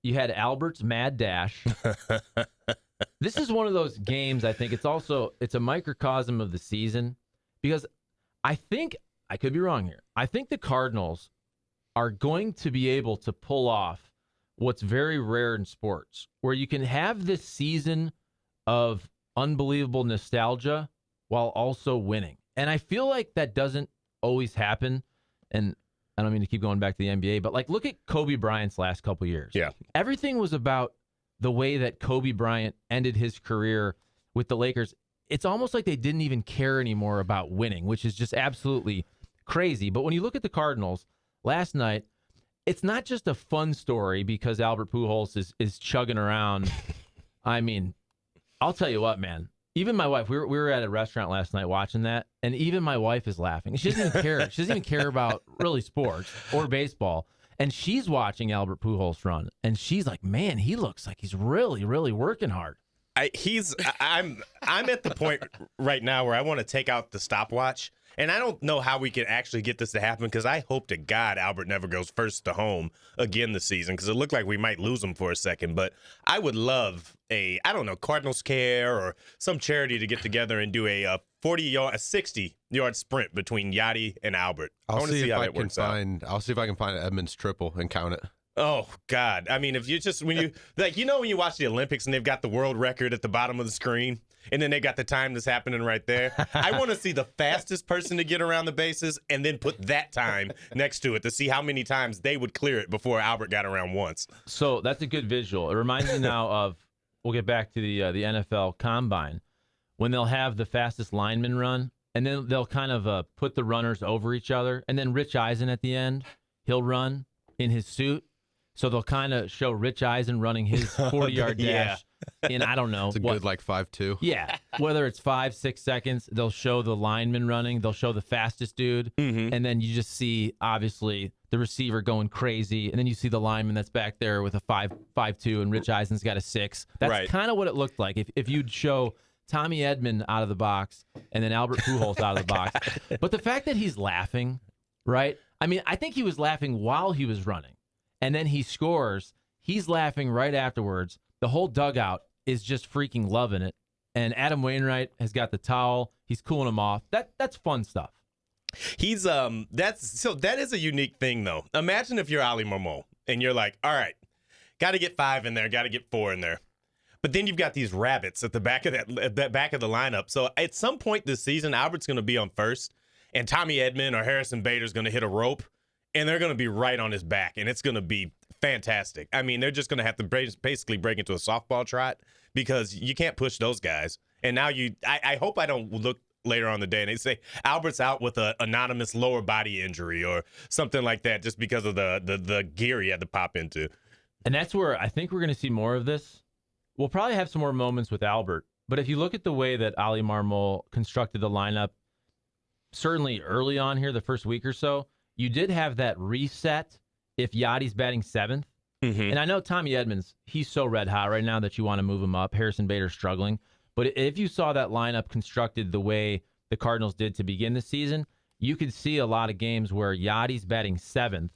you had Albert's mad dash. This is one of those games, I think it's a microcosm of the season because I think, I could be wrong here, I think the Cardinals are going to be able to pull off what's very rare in sports, where you can have this season of unbelievable nostalgia while also winning. And I feel like that doesn't always happen. And I don't mean to keep going back to the NBA, but like look at Kobe Bryant's last couple years. Yeah. Everything was about the way that Kobe Bryant ended his career with the Lakers. It's almost like they didn't even care anymore about winning, which is just absolutely crazy. But when you look at the Cardinals last night, it's not just a fun story because Albert Pujols is chugging around. I mean, I'll tell you what, man. Even my wife, we were at a restaurant last night watching that, and even my wife is laughing. She doesn't even care. She doesn't even care about really sports or baseball. And she's watching Albert Pujols run, and she's like, man, he looks like he's really, really working hard. I'm at the point right now where I want to take out the stopwatch. And I don't know how we can actually get this to happen because I hope to God Albert never goes first to home again this season because it looked like we might lose him for a second. But I would love Cardinals Care or some charity to get together and do a 60-yard sprint between Yachty and Albert. I want to see how that works out. I'll see if I can find an Edmonds triple and count it. Oh, God. I mean, if you just, when you watch the Olympics and they've got the world record at the bottom of the screen and then they got the time that's happening right there, I want to see the fastest person to get around the bases and then put that time next to it to see how many times they would clear it before Albert got around once. So that's a good visual. It reminds me now of, we'll get back to the NFL Combine, when they'll have the fastest lineman run and then they'll kind of put the runners over each other. And then Rich Eisen at the end, he'll run in his suit. So they'll kind of show Rich Eisen running his 40-yard dash in, I don't know. It's a good, 5.2. Yeah. Whether it's 5-6 seconds, they'll show the lineman running. They'll show the fastest dude. Mm-hmm. And then you just see, obviously, the receiver going crazy. And then you see the lineman that's back there with a 5.2, and Rich Eisen's got a 6. That's kind of what it looked like. If you'd show Tommy Edman out of the box and then Albert Pujols out of the box. But the fact that he's laughing, right? I mean, I think he was laughing while he was running. And then he scores. He's laughing right afterwards. The whole dugout is just freaking loving it. And Adam Wainwright has got the towel. He's cooling him off. That's fun stuff. He's that is a unique thing though. Imagine if you're Ali Marmol and you're like, all right, got to get 5 in there, got to get 4 in there. But then you've got these rabbits at the back of that back of the lineup. So at some point this season, Albert's going to be on first, and Tommy Edman or Harrison Bader's going to hit a rope. And they're going to be right on his back, and it's going to be fantastic. I mean, they're just going to have to basically break into a softball trot because you can't push those guys. And now I hope I don't look later on the day and they say Albert's out with an anonymous lower body injury or something like that just because of the gear he had to pop into. And that's where I think we're going to see more of this. We'll probably have some more moments with Albert. But if you look at the way that Ali Marmol constructed the lineup, certainly early on here, the first week or so, you did have that reset if Yachty's batting 7th. Mm-hmm. And I know Tommy Edman, he's so red hot right now that you want to move him up. Harrison Bader's struggling. But if you saw that lineup constructed the way the Cardinals did to begin the season, you could see a lot of games where Yachty's batting 7th,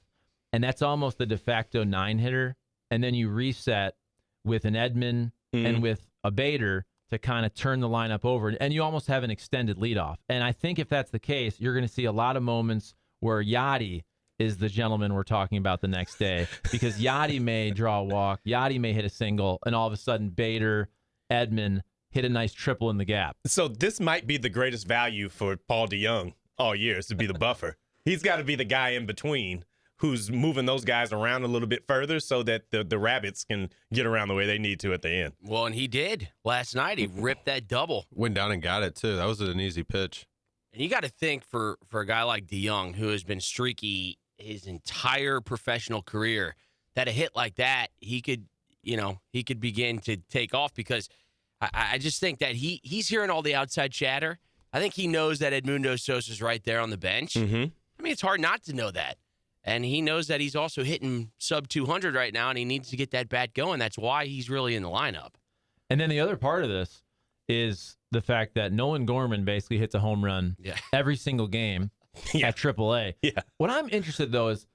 and that's almost the de facto 9-hitter. And then you reset with an Edman and with a Bader to kind of turn the lineup over. And you almost have an extended leadoff. And I think if that's the case, you're going to see a lot of moments where Yachty is the gentleman we're talking about the next day because Yachty may draw a walk, Yachty may hit a single, and all of a sudden Bader, Edman hit a nice triple in the gap. So this might be the greatest value for Paul DeJong all year is to be the buffer. He's got to be the guy in between who's moving those guys around a little bit further so that the rabbits can get around the way they need to at the end. Well, and he did. Last night he ripped that double. Went down and got it, too. That was an easy pitch. And you got to think for a guy like DeJong, who has been streaky his entire professional career, that a hit like that, he could begin to take off because I just think that he's hearing all the outside chatter. I think he knows that Edmundo Sosa's right there on the bench. Mm-hmm. I mean, it's hard not to know that. And he knows that he's also hitting sub 200 right now, and he needs to get that bat going. That's why he's really in the lineup. And then the other part of this is the fact that Nolan Gorman basically hits a home run every single game at AAA. Yeah. What I'm interested, though, is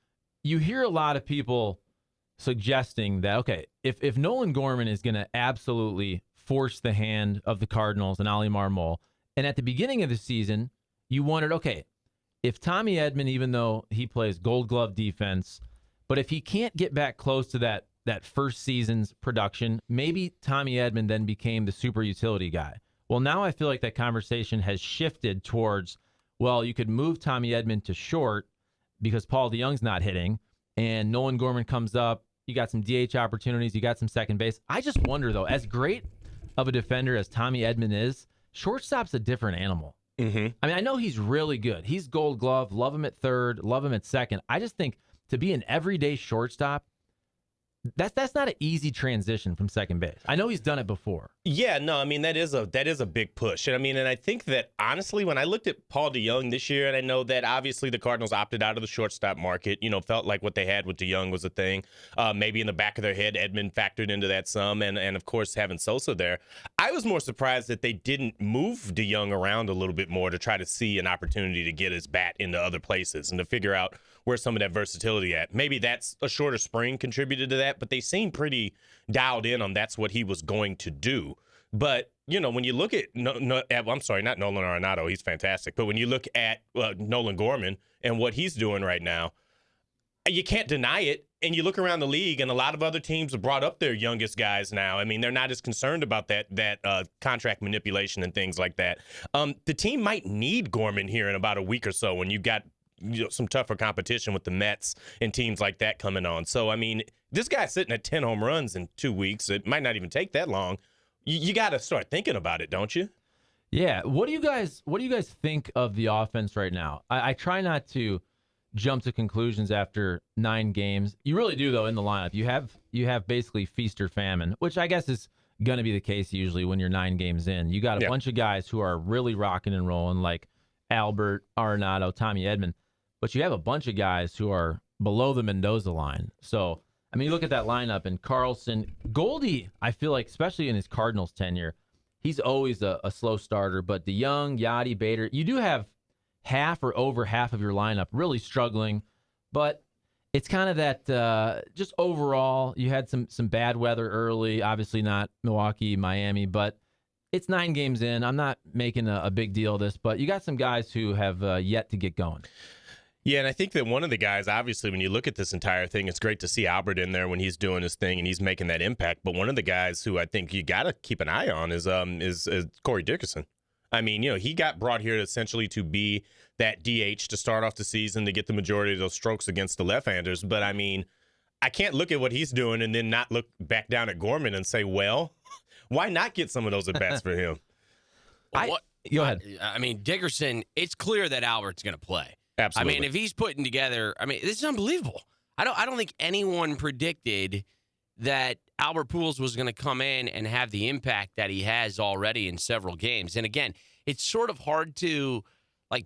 you hear a lot of people suggesting that, okay, if Nolan Gorman is going to absolutely force the hand of the Cardinals and Ali Marmol, and at the beginning of the season, you wondered, okay, if Tommy Edman, even though he plays gold glove defense, but if he can't get back close to that first season's production, maybe Tommy Edman then became the super utility guy. Well, now I feel like that conversation has shifted towards, well, you could move Tommy Edman to short because Paul DeYoung's not hitting, and Nolan Gorman comes up. You got some DH opportunities. You got some second base. I just wonder, though, as great of a defender as Tommy Edman is, shortstop's a different animal. Mm-hmm. I mean, I know he's really good. He's gold glove. Love him at third. Love him at second. I just think to be an everyday shortstop, that's not an easy transition from second base. I know he's done it before. Yeah, no, I mean that is a big push. And I mean, and I think that honestly, when I looked at Paul DeYoung this year, and I know that obviously the Cardinals opted out of the shortstop market, felt like what they had with DeYoung was a thing. Maybe in the back of their head, Edman factored into that some, and of course having Sosa there. I was more surprised that they didn't move DeYoung around a little bit more to try to see an opportunity to get his bat into other places and to figure out where some of that versatility at. Maybe that's a shorter spring contributed to that, but they seem pretty dialed in on that's what he was going to do. But, when you look at, I'm sorry, not Nolan Arenado, he's fantastic. But when you look at Nolan Gorman and what he's doing right now, you can't deny it. And you look around the league, and a lot of other teams have brought up their youngest guys now. I mean, they're not as concerned about that contract manipulation and things like that. The team might need Gorman here in about a week or so when you got some tougher competition with the Mets and teams like that coming on. So, I mean, this guy's sitting at 10 home runs in 2 weeks. It might not even take that long. You got to start thinking about it, don't you? Yeah. What do you guys think of the offense right now? I try not to jump to conclusions after 9 games. You really do, though, in the lineup. You have basically feast or famine, which I guess is going to be the case usually when you're 9 games in. You got a bunch of guys who are really rocking and rolling, like Albert, Arenado, Tommy Edman. But you have a bunch of guys who are below the Mendoza line. So, I mean, you look at that lineup, and Carlson, Goldie, I feel like, especially in his Cardinals tenure, he's always a slow starter. But DeYoung, Yachty, Bader, you do have half or over half of your lineup really struggling. But it's kind of that just overall, you had some bad weather early, obviously not Milwaukee, Miami, but it's 9 games in. I'm not making a big deal of this, but you got some guys who have yet to get going. Yeah, and I think that one of the guys, obviously, when you look at this entire thing, it's great to see Albert in there when he's doing his thing and he's making that impact. But one of the guys who I think you got to keep an eye on is Corey Dickerson. I mean, he got brought here essentially to be that DH to start off the season to get the majority of those strokes against the left-handers. But, I mean, I can't look at what he's doing and then not look back down at Gorman and say, well, why not get some of those at-bats for him? Go ahead. I mean, Dickerson, it's clear that Albert's going to play. Absolutely. I mean, if he's putting together, this is unbelievable. I don't think anyone predicted that Albert Pujols was going to come in and have the impact that he has already in several games. And again, it's sort of hard to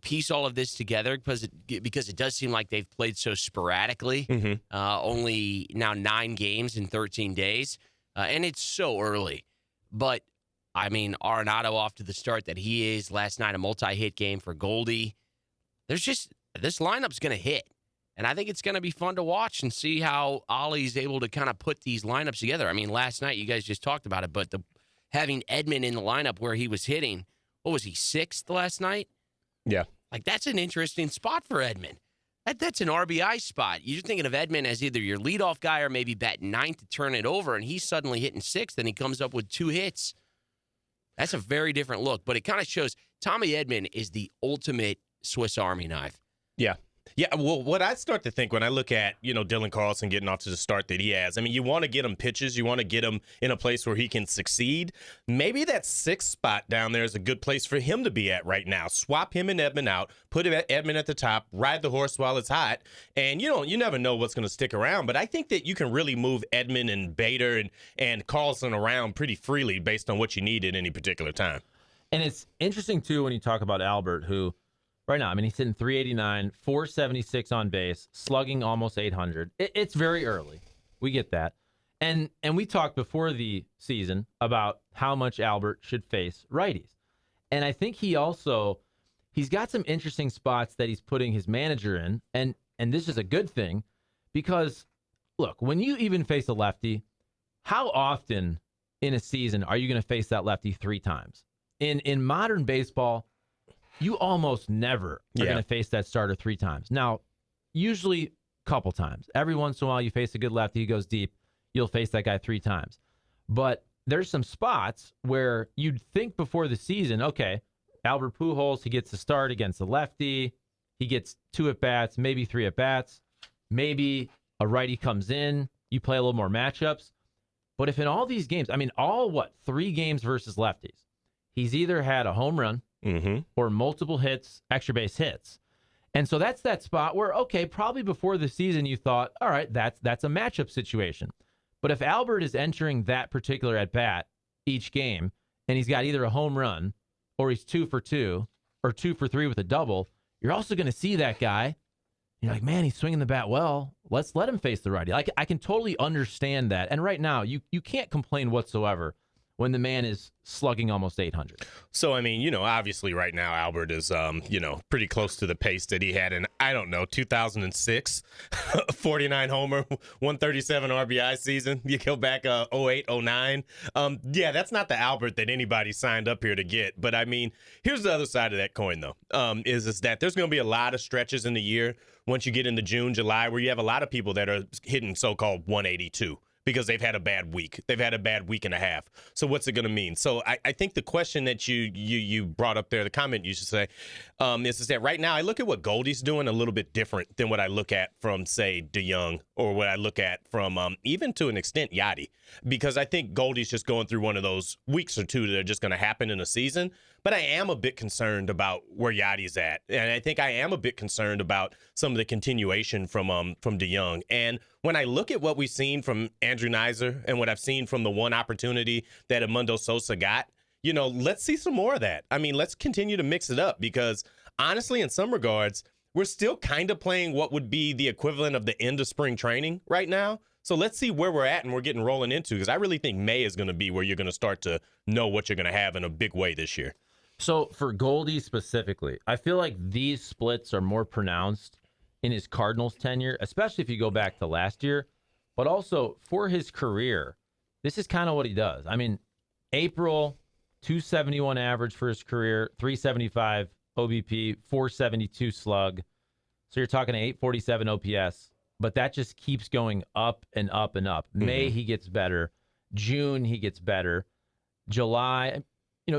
piece all of this together because it does seem like they've played so sporadically. Mm-hmm. Only now 9 games in 13 days, and it's so early. But I mean, Arenado off to the start that he is. Last night, a multi-hit game for Goldie. This lineup's going to hit. And I think it's going to be fun to watch and see how Ollie's able to kind of put these lineups together. I mean, last night, you guys just talked about it, but having Edman in the lineup where he was hitting, what was he, 6th last night? Yeah. That's an interesting spot for Edman. That's an RBI spot. You're thinking of Edman as either your leadoff guy or maybe batting 9th to turn it over, and he's suddenly hitting 6th, and he comes up with 2 hits. That's a very different look, but it kind of shows Tommy Edman is the ultimate Swiss Army knife. Yeah. Yeah, well, what I start to think when I look at, Dylan Carlson getting off to the start that he has, I mean, you want to get him pitches. You want to get him in a place where he can succeed. Maybe that 6th spot down there is a good place for him to be at right now. Swap him and Edman out, put Edman at the top, ride the horse while it's hot, and you never know what's going to stick around. But I think that you can really move Edman and Bader and Carlson around pretty freely based on what you need at any particular time. And it's interesting, too, when you talk about Albert, who right now, I mean, he's hitting 389, 476 on base, slugging almost 800. It's very early. We get that. And we talked before the season about how much Albert should face righties. And I think he's got some interesting spots that he's putting his manager in. And this is a good thing because look, when you even face a lefty, how often in a season are you going to face that lefty 3 times? In modern baseball, you almost never are going to face that starter 3 times. Now, usually a couple times. Every once in a while, you face a good lefty, he goes deep, you'll face that guy 3 times. But there's some spots where you'd think before the season, okay, Albert Pujols, he gets to start against a lefty, he gets 2 at-bats, maybe 3 at-bats, maybe a righty comes in, you play a little more matchups. But if in all these games, 3 games versus lefties, he's either had a home run or multiple hits, extra base hits. And so that's that spot where, okay, probably before the season you thought, all right, that's a matchup situation. But if Albert is entering that particular at-bat each game, and he's got either a home run or he's 2 for 2 or 2 for 3 with a double, you're also going to see that guy. You're like, man, he's swinging the bat well. Let's let him face the righty. I can totally understand that. And right now, you can't complain whatsoever when the man is slugging almost 800. So, obviously right now Albert is, pretty close to the pace that he had in, 2006, 49 homer, 137 RBI season. You go back 08, 09. That's not the Albert that anybody signed up here to get. But, here's the other side of that coin, though, is that there's going to be a lot of stretches in the year once you get into June, July, where you have a lot of people that are hitting so-called 182. Because they've had a bad week. They've had a bad week and a half. So what's it going to mean? So I think the question that you brought up there, the comment you should say, is that right now I look at what Goldie's doing a little bit different than what I look at from, say, DeYoung or what I look at from even to an extent Yachty. Because I think Goldie's just going through one of those weeks or two that are just going to happen in a season. But I am a bit concerned about where Yachty's at. And I think I am a bit concerned about some of the continuation from DeYoung. And when I look at what we've seen from Andrew Nizer and what I've seen from the one opportunity that Edmundo Sosa got, let's see some more of that. Let's continue to mix it up because honestly, in some regards, we're still kind of playing what would be the equivalent of the end of spring training right now. So let's see where we're at and we're getting rolling into because I really think May is going to be where you're going to start to know what you're going to have in a big way this year. So for Goldie specifically, I feel like these splits are more pronounced in his Cardinals tenure, especially if you go back to last year, but also for his career, this is kind of what he does. April, 271 average for his career, 375 OBP, 472 slug. So you're talking 847 OPS, but that just keeps going up and up and up. May, he gets better. June, he gets better. July,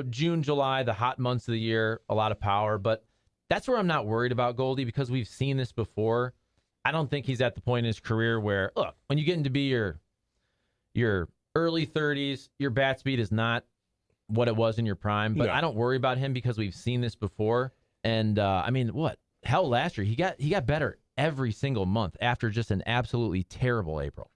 June, July, the hot months of the year, a lot of power, but that's where I'm not worried about Goldie because we've seen this before. I don't think he's at the point in his career where, look, when you get into be your early 30s, your bat speed is not what it was in your prime. But I don't worry about him because we've seen this before. And hell, last year he got better every single month after just an absolutely terrible April.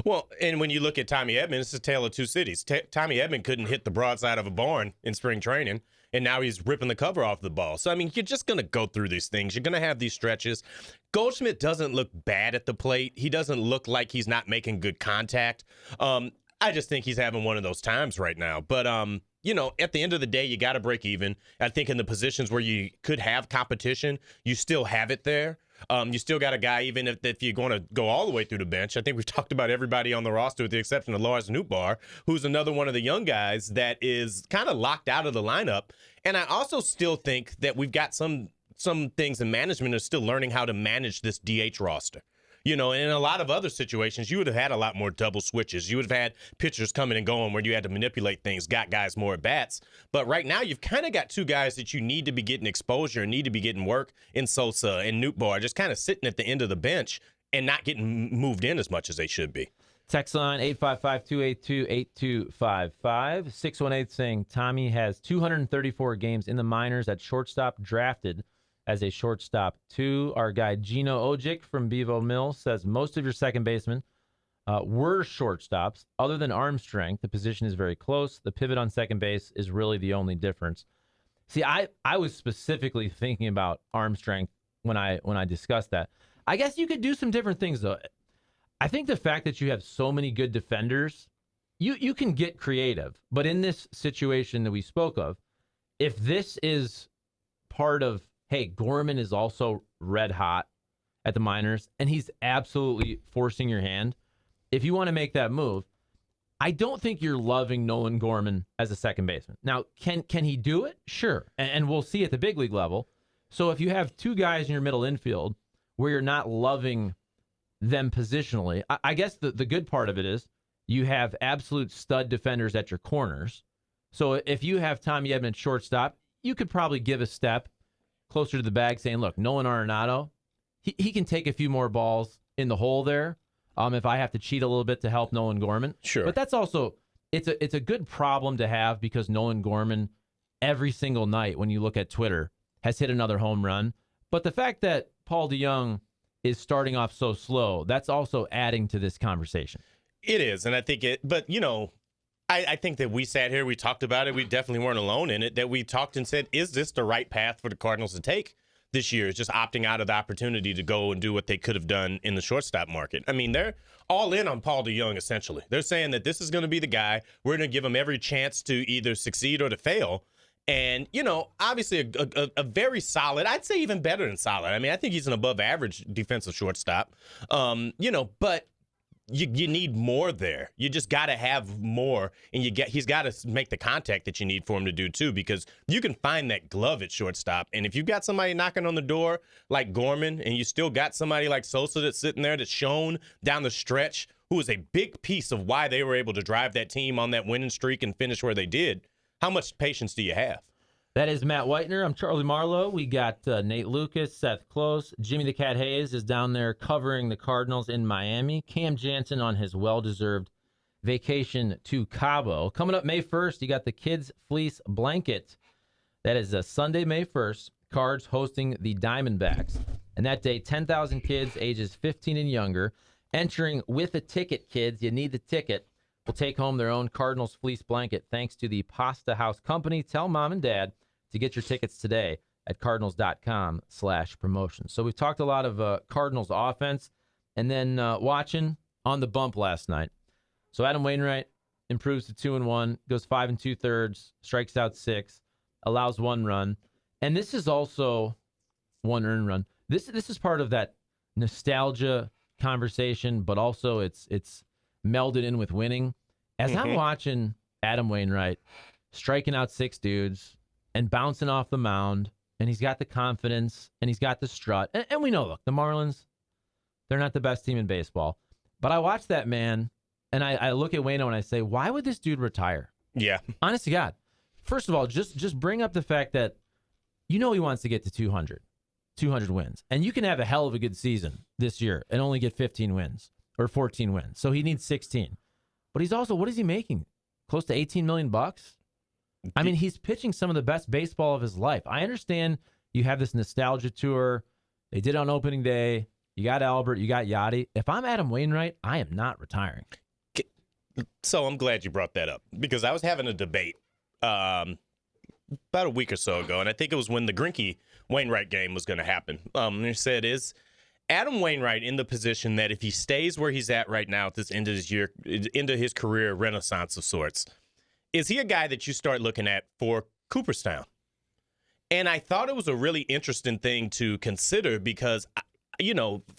Well, and when you look at Tommy Edman, it's a tale of two cities. Tommy Edman couldn't hit the broadside of a barn in spring training, and now he's ripping the cover off the ball. So, you're just going to go through these things. You're going to have these stretches. Goldschmidt doesn't look bad at the plate. He doesn't look like he's not making good contact. I just think he's having one of those times right now. But, at the end of the day, you got to break even. I think in the positions where you could have competition, you still have it there. You still got a guy, even if you're going to go all the way through the bench. I think we've talked about everybody on the roster with the exception of Lars Nootbaar, who's another one of the young guys that is kind of locked out of the lineup. And I also still think that we've got some things in management are still learning how to manage this DH roster. In a lot of other situations, you would have had a lot more double switches. You would have had pitchers coming and going where you had to manipulate things, got guys more at bats. But right now, you've kind of got 2 guys that you need to be getting exposure and need to be getting work in Sosa and Nootbaar, just kind of sitting at the end of the bench and not getting moved in as much as they should be. Text line 855-282-8255. 618 saying Tommy has 234 games in the minors at shortstop, drafted as a shortstop 2. Our guy Gino Ojic from Bevo Mills says most of your second basemen were shortstops. Other than arm strength, the position is very close. The pivot on second base is really the only difference. See, I was specifically thinking about arm strength when I discussed that. I guess you could do some different things, though. I think the fact that you have so many good defenders, you can get creative. But in this situation that we spoke of, if this is part of, hey, Gorman is also red hot at the minors, and he's absolutely forcing your hand, if you want to make that move, I don't think you're loving Nolan Gorman as a second baseman. Now, can he do it? Sure. And we'll see at the big league level. So if you have two guys in your middle infield where you're not loving them positionally, I guess the good part of it is you have absolute stud defenders at your corners. So if you have Tommy Edman at shortstop, you could probably give a step closer to the bag saying, look, Nolan Arenado, he can take a few more balls in the hole there if I have to cheat a little bit to help Nolan Gorman. Sure. But that's also, it's a good problem to have because Nolan Gorman, every single night when you look at Twitter, has hit another home run. But the fact that Paul DeJong is starting off so slow, that's also adding to this conversation. It is, and I think but I think that we sat here, we talked about it, we definitely weren't alone in it, that we talked and said, is this the right path for the Cardinals to take this year? Is just opting out of the opportunity to go and do what they could have done in the shortstop market. I mean, they're all in on Paul DeJong, essentially. They're saying that this is going to be the guy. We're going to give him every chance to either succeed or to fail. And, obviously a very solid, I'd say even better than solid. I mean, I think he's an above average defensive shortstop, but you need more there. You just got to have more, and he's got to make the contact that you need for him to do too, because you can find that glove at shortstop. And if you've got somebody knocking on the door like Gorman, and you still got somebody like Sosa that's sitting there that's shown down the stretch, who is a big piece of why they were able to drive that team on that winning streak and finish where they did, how much patience do you have? That is Matt Whitener. I'm Charlie Marlow. We got Nate Lucas, Seth Close. Jimmy the Cat Hayes is down there covering the Cardinals in Miami. Cam Jansen on his well-deserved vacation to Cabo. Coming up May 1st, you got the Kids Fleece Blanket. That is Sunday, May 1st. Cards hosting the Diamondbacks. And that day, 10,000 kids ages 15 and younger entering with a ticket, kids. You need the ticket. Will take home their own Cardinals Fleece Blanket thanks to the Pasta House Company. Tell mom and dad to get your tickets today at cardinals.com/promotions. So we've talked a lot of Cardinals offense, and then watching on the bump last night. So Adam Wainwright improves to 2-1, goes 5 2/3, strikes out 6, allows 1 run. And this is also 1 earned run. This is part of that nostalgia conversation, but also it's melded in with winning. As I'm watching Adam Wainwright striking out 6 dudes and bouncing off the mound, and he's got the confidence, and he's got the strut. And we know, look, the Marlins, they're not the best team in baseball. But I watch that man, and I look at Waino, and I say, why would this dude retire? Yeah. Honest to God. First of all, just bring up the fact that he wants to get to 200 wins. And you can have a hell of a good season this year and only get 15 wins or 14 wins. So he needs 16. But he's also, what is he making? Close to $18 million? I mean, he's pitching some of the best baseball of his life. I understand you have this nostalgia tour. They did on opening day. You got Albert. You got Yachty. If I'm Adam Wainwright, I am not retiring. So I'm glad you brought that up, because I was having a debate about a week or so ago, and I think it was when the Greinke-Wainwright game was going to happen. They said, is Adam Wainwright in the position that if he stays where he's at right now at this end of his year, into his career renaissance of sorts, is he a guy that you start looking at for Cooperstown? And I thought it was a really interesting thing to consider because,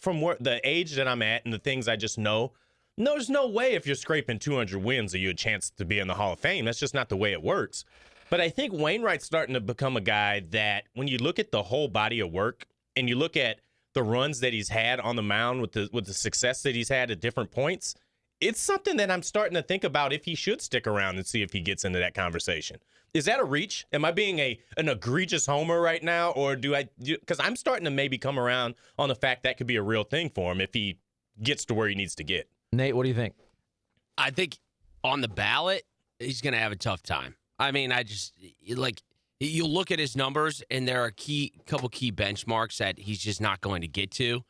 from the age that I'm at and the things I just know, there's no way if you're scraping 200 wins are you a chance to be in the Hall of Fame. That's just not the way it works. But I think Wainwright's starting to become a guy that when you look at the whole body of work and you look at the runs that he's had on the mound with the success that he's had at different points, it's something that I'm starting to think about if he should stick around and see if he gets into that conversation. Is that a reach? Am I being an egregious homer right now? Or because I'm starting to maybe come around on the fact that could be a real thing for him if he gets to where he needs to get. Nate, what do you think? I think on the ballot, he's going to have a tough time. I mean, you look at his numbers, and there are couple key benchmarks that he's just not going to get to,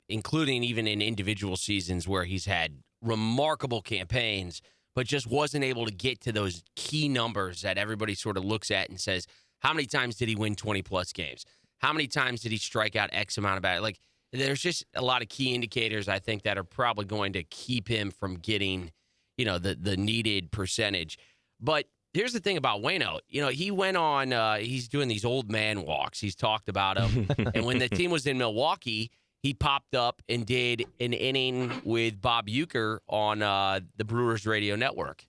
including even in individual seasons where he's had remarkable campaigns, but just wasn't able to get to those key numbers that everybody sort of looks at and says, how many times did he win 20-plus games? How many times did he strike out X amount of batters? There's just a lot of key indicators, I think, that are probably going to keep him from getting, the needed percentage. But here's the thing about Waino. He went on, he's doing these old man walks. He's talked about them. And when the team was in Milwaukee, he popped up and did an inning with Bob Uecker on the Brewers radio network.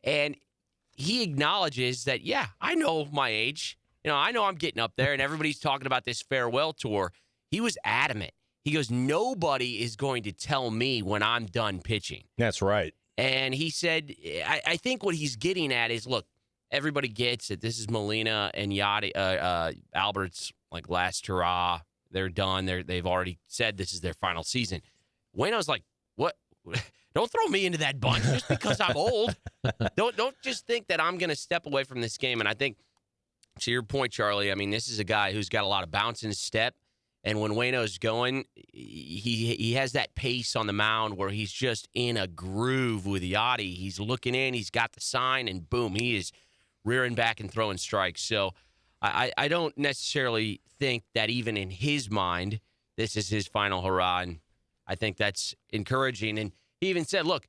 And he acknowledges that, yeah, I know my age. I know I'm getting up there, and everybody's talking about this farewell tour. He was adamant. He goes, nobody is going to tell me when I'm done pitching. That's right. And he said, I think what he's getting at is, look, everybody gets that this is Molina and Albert's last hurrah. They're done. They've already said this is their final season. Waino's like, what? Don't throw me into that bunch just because I'm old. Don't just think that I'm going to step away from this game. And I think, to your point, Charlie, I mean, this is a guy who's got a lot of bounce in his step. And when Waino's going, he has that pace on the mound where he's just in a groove with Yachty. He's looking in, he's got the sign, and boom, he is rearing back and throwing strikes. So I don't necessarily think that even in his mind, this is his final hurrah. And I think that's encouraging. And he even said, look,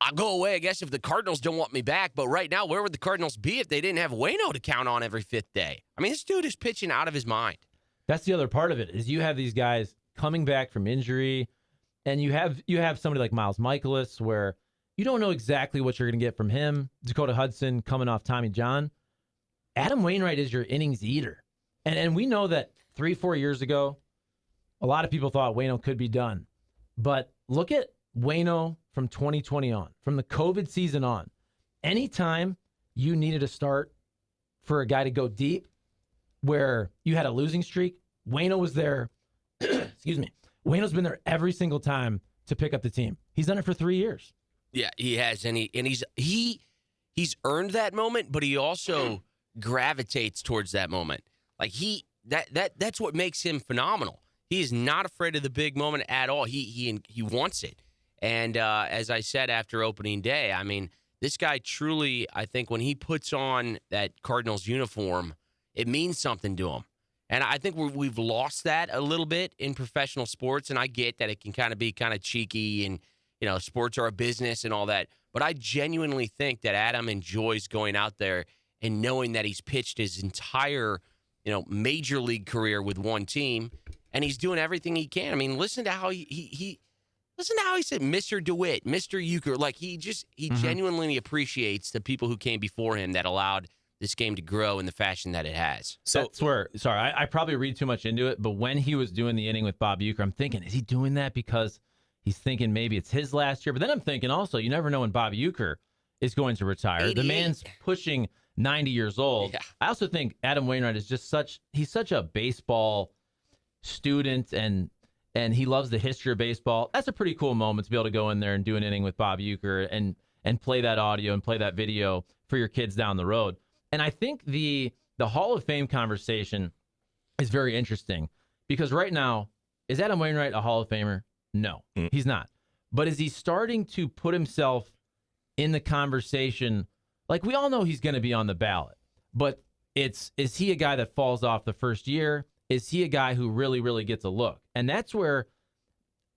I'll go away, I guess, if the Cardinals don't want me back. But right now, where would the Cardinals be if they didn't have Waino to count on every fifth day? I mean, this dude is pitching out of his mind. That's the other part of it, is you have these guys coming back from injury, and you have somebody like Miles Michaelis where you don't know exactly what you're going to get from him. Dakota Hudson coming off Tommy John. Adam Wainwright is your innings eater. And we know that 3-4 years ago, a lot of people thought Waino could be done. But look at Waino from 2020 on, from the COVID season on. Anytime you needed a start for a guy to go deep, where you had a losing streak, Waino was there. Excuse me. Waino's been there every single time to pick up the team. He's done it for 3 years. Yeah, he has, and he's earned that moment, but he also gravitates towards that moment. Like that's what makes him phenomenal. He is not afraid of the big moment at all. He wants it. And as I said after opening day, I mean, this guy truly, I think when he puts on that Cardinals uniform, it means something to him. And I think we've lost that a little bit in professional sports, and I get that it can kind of be kind of cheeky and, sports are a business and all that. But I genuinely think that Adam enjoys going out there and knowing that he's pitched his entire, major league career with one team, and he's doing everything he can. I mean, listen to how he said Mr. DeWitt, Mr. Uecker. Like, he genuinely appreciates the people who came before him that allowed this game to grow in the fashion that it has. So that's where, sorry, I probably read too much into it, but when he was doing the inning with Bob Uecker, I'm thinking, is he doing that because he's thinking maybe it's his last year? But then I'm thinking also, you never know when Bob Uecker is going to retire. 88. The man's pushing 90 years old. Yeah. I also think Adam Wainwright is just he's such a baseball student, and he loves the history of baseball. That's a pretty cool moment to be able to go in there and do an inning with Bob Uecker and play that audio and play that video for your kids down the road. And I think the Hall of Fame conversation is very interesting because right now, is Adam Wainwright a Hall of Famer? No, he's not. But is he starting to put himself in the conversation? Like, we all know he's going to be on the ballot, but is he a guy that falls off the first year? Is he a guy who really, really gets a look? And that's where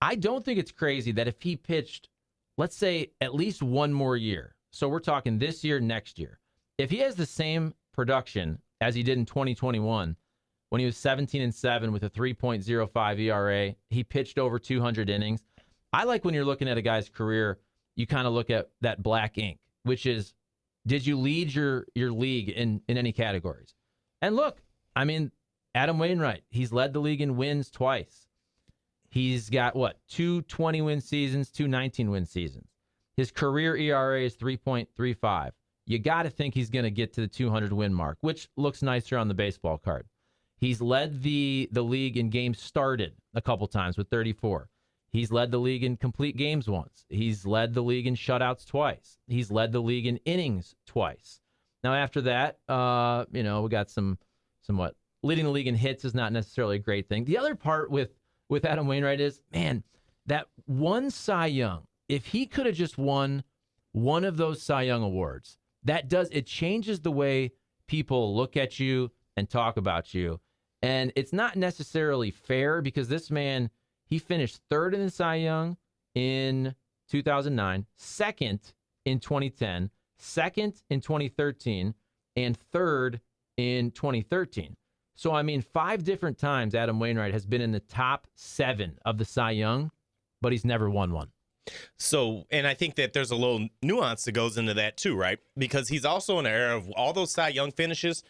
I don't think it's crazy that if he pitched, let's say, at least one more year, so we're talking this year, next year, if he has the same production as he did in 2021, when he was 17-7 with a 3.05 ERA, he pitched over 200 innings. I like when you're looking at a guy's career, you kind of look at that black ink, which is, did you lead your league in any categories? And look, I mean, Adam Wainwright, he's led the league in wins twice. He's got, 2 20-win seasons, 2 19-win seasons. His career ERA is 3.35. You got to think he's going to get to the 200-win mark, which looks nicer on the baseball card. He's led the league in games started a couple times with 34. He's led the league in complete games once. He's led the league in shutouts twice. He's led the league in innings twice. Now, after that, we got somewhat leading the league in hits is not necessarily a great thing. The other part with Adam Wainwright is, man, that one Cy Young, if he could have just won one of those Cy Young awards, it changes the way people look at you and talk about you. And it's not necessarily fair because this man, he finished third in the Cy Young in 2009, second in 2010, second in 2013, and third in 2013. So, I mean, 5 different times Adam Wainwright has been in the top 7 of the Cy Young, but he's never won one. So, and I think that there's a little nuance that goes into that too, right? Because he's also in the era of all those Cy Young finishes.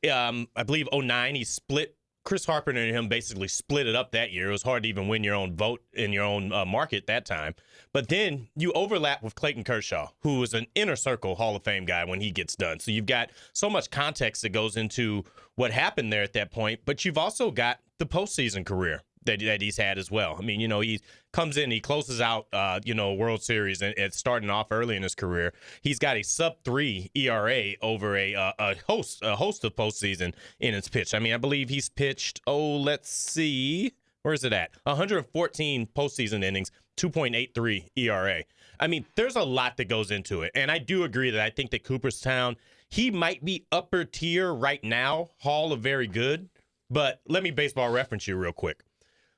I believe 2009, he split. Chris Harper and him basically split it up that year. It was hard to even win your own vote in your own market that time. But then you overlap with Clayton Kershaw, who is an inner circle Hall of Fame guy when he gets done. So you've got so much context that goes into what happened there at that point. But you've also got the postseason career that he's had as well. I mean, he comes in, he closes out, World Series and starting off early in his career. He's got a sub-3 ERA over a host of postseason innings pitched. I mean, I believe he's pitched, let's see, where is it at? 114 postseason innings, 2.83 ERA. I mean, there's a lot that goes into it. And I do agree that I think that Cooperstown, he might be upper tier right now, Hall of very good. But let me baseball reference you real quick.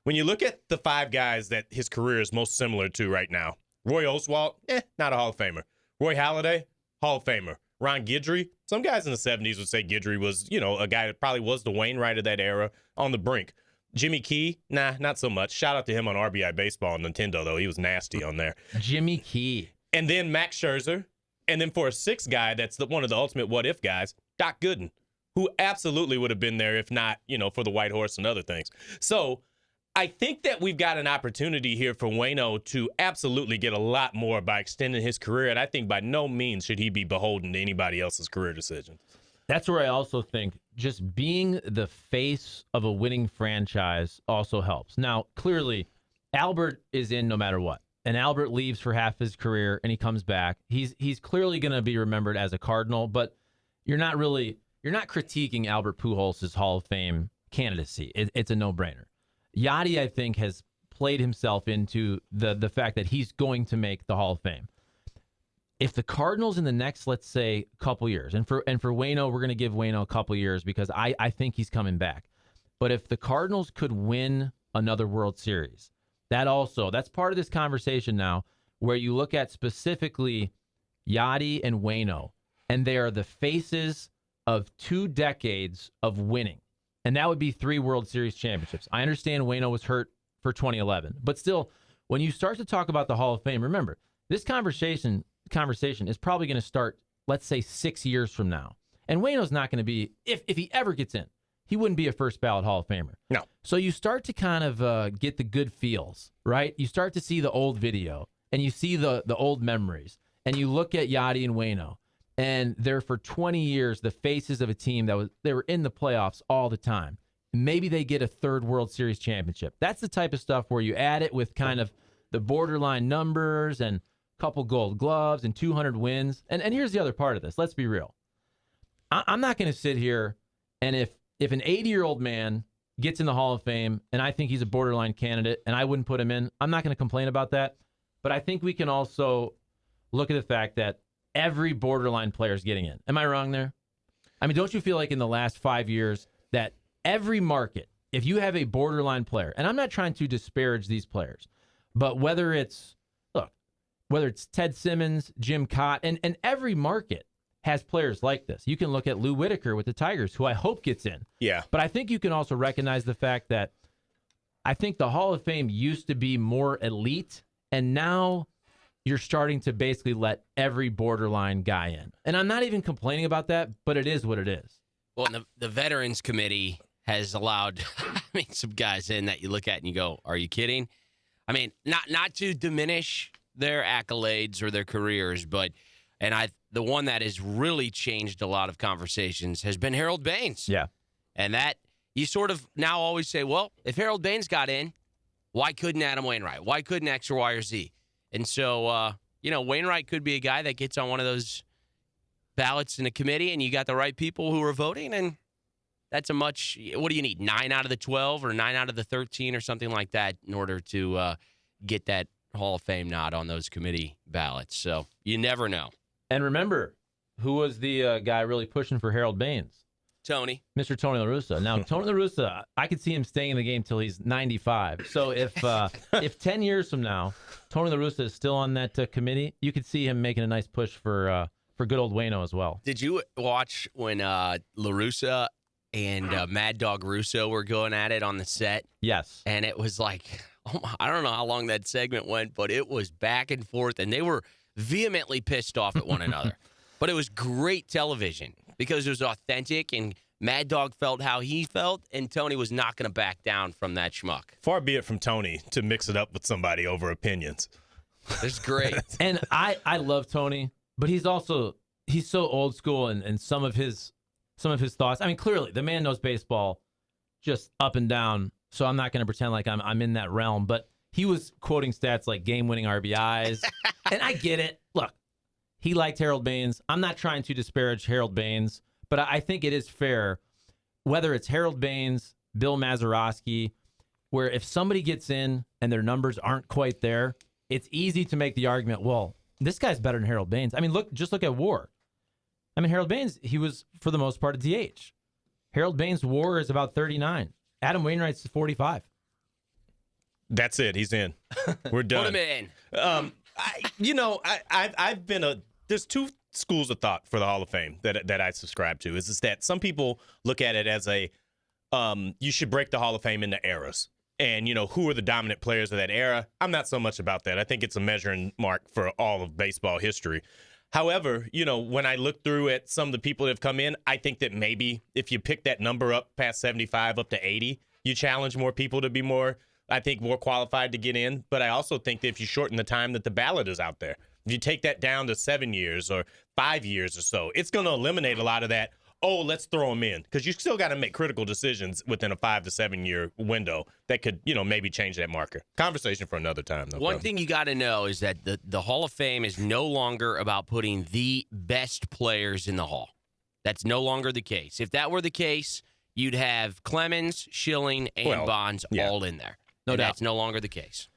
When you look at the 5 guys that his career is most similar to right now, Roy Oswalt, not a Hall of Famer. Roy Halladay, Hall of Famer. Ron Guidry, some guys in the 70s would say Guidry was, a guy that probably was the Wainwright of that era, on the brink. Jimmy Key, not so much. Shout out to him on RBI Baseball on Nintendo, though. He was nasty on there. Jimmy Key. And then Max Scherzer. And then for a 6th guy, that's one of the ultimate what-if guys, Doc Gooden, who absolutely would have been there if not, for the White Horse and other things. So I think that we've got an opportunity here for WAINO to absolutely get a lot more by extending his career, and I think by no means should he be beholden to anybody else's career decision. That's where I also think just being the face of a winning franchise also helps. Now, clearly, Albert is in no matter what, and Albert leaves for half his career, and he comes back. He's clearly going to be remembered as a Cardinal, but you're not critiquing Albert Pujols' Hall of Fame candidacy. It's a no-brainer. Yachty, I think, has played himself into the fact that he's going to make the Hall of Fame. If the Cardinals in the next, let's say, couple years, and for WAINO, we're going to give WAINO a couple years because I think he's coming back. But if the Cardinals could win another World Series, that's part of this conversation now, where you look at specifically Yachty and WAINO, and they are the faces of 2 decades of winning. And that would be 3 World Series championships. I understand WAINO was hurt for 2011. But still, when you start to talk about the Hall of Fame, remember, this conversation is probably going to start, let's say, 6 years from now. And WAINO's not going to be, if he ever gets in, he wouldn't be a first ballot Hall of Famer. No. So you start to kind of get the good feels, right? You start to see the old video, and you see the old memories, and you look at Yachty and WAINO. And they're for 20 years the faces of a team they were in the playoffs all the time. Maybe they get a 3rd World Series championship. That's the type of stuff where you add it with kind of the borderline numbers and a couple Gold Gloves and 200 wins. And here's the other part of this. Let's be real. I'm not going to sit here and if an 80-year-old man gets in the Hall of Fame and I think he's a borderline candidate and I wouldn't put him in, I'm not going to complain about that. But I think we can also look at the fact that every borderline player is getting in. Am I wrong there? I mean, don't you feel like in the last 5 years that every market, if you have a borderline player, and I'm not trying to disparage these players, but whether it's Ted Simmons, Jim Cott, and every market has players like this. You can look at Lou Whitaker with the Tigers, who I hope gets in. Yeah. But I think you can also recognize the fact that I think the Hall of Fame used to be more elite, and now you're starting to basically let every borderline guy in. And I'm not even complaining about that, but it is what it is. Well, the Veterans Committee has allowed, some guys in that you look at and you go, are you kidding? I mean, not to diminish their accolades or their careers, but the one that has really changed a lot of conversations has been Harold Baines. Yeah. And that you sort of now always say, well, if Harold Baines got in, why couldn't Adam Wainwright? Why couldn't X or Y or Z? And so, Wainwright could be a guy that gets on one of those ballots in a committee, and you got the right people who are voting, and that's what do you need, 9 out of the 12 or 9 out of the 13 or something like that in order to get that Hall of Fame nod on those committee ballots. So you never know. And remember, who was the guy really pushing for Harold Baines? Tony. Mr. Tony La Russa. Now, Tony La Russa, I could see him staying in the game till he's 95. So if 10 years from now, Tony La Russa is still on that committee, you could see him making a nice push for good old WAINO as well. Did you watch when La Russa and Mad Dog Russo were going at it on the set. Yes. And it was like, I don't know how long that segment went, but it was back and forth, and they were vehemently pissed off at one another. But it was great television because it was authentic, and Mad Dog felt how he felt, and Tony was not going to back down from that schmuck. Far be it from Tony to mix it up with somebody over opinions. It's great. And I love Tony, but he's so old school and some of his thoughts. I mean, clearly the man knows baseball just up and down. So I'm not going to pretend like I'm in that realm, but he was quoting stats like game-winning RBIs, and I get it. Look, he liked Harold Baines. I'm not trying to disparage Harold Baines, but I think it is fair, whether it's Harold Baines, Bill Mazeroski, where if somebody gets in and their numbers aren't quite there, it's easy to make the argument, well, this guy's better than Harold Baines. I mean, just look at WAR. I mean, Harold Baines, he was, for the most part, a DH. Harold Baines' WAR is about 39. Adam Wainwright's 45. That's it. He's in. We're done. Put him in. I've been there's two schools of thought for the Hall of Fame that I subscribe to. Is that some people look at it as you should break the Hall of Fame into eras. And, who are the dominant players of that era? I'm not so much about that. I think it's a measuring mark for all of baseball history. However, when I look through at some of the people that have come in, I think that maybe if you pick that number up past 75 up to 80, you challenge more people to be more qualified to get in. But I also think that if you shorten the time that the ballot is out there, if you take that down to 7 years or 5 years or so, it's going to eliminate a lot of that. Oh, let's throw them in, because you still got to make critical decisions within a 5 to 7 year window that could, maybe change that marker. Conversation for another time, though. One thing you got to know is that the Hall of Fame is no longer about putting the best players in the Hall. That's no longer the case. If that were the case, you'd have Clemens, Schilling, and Bonds all in there. No doubt. That's no longer the case.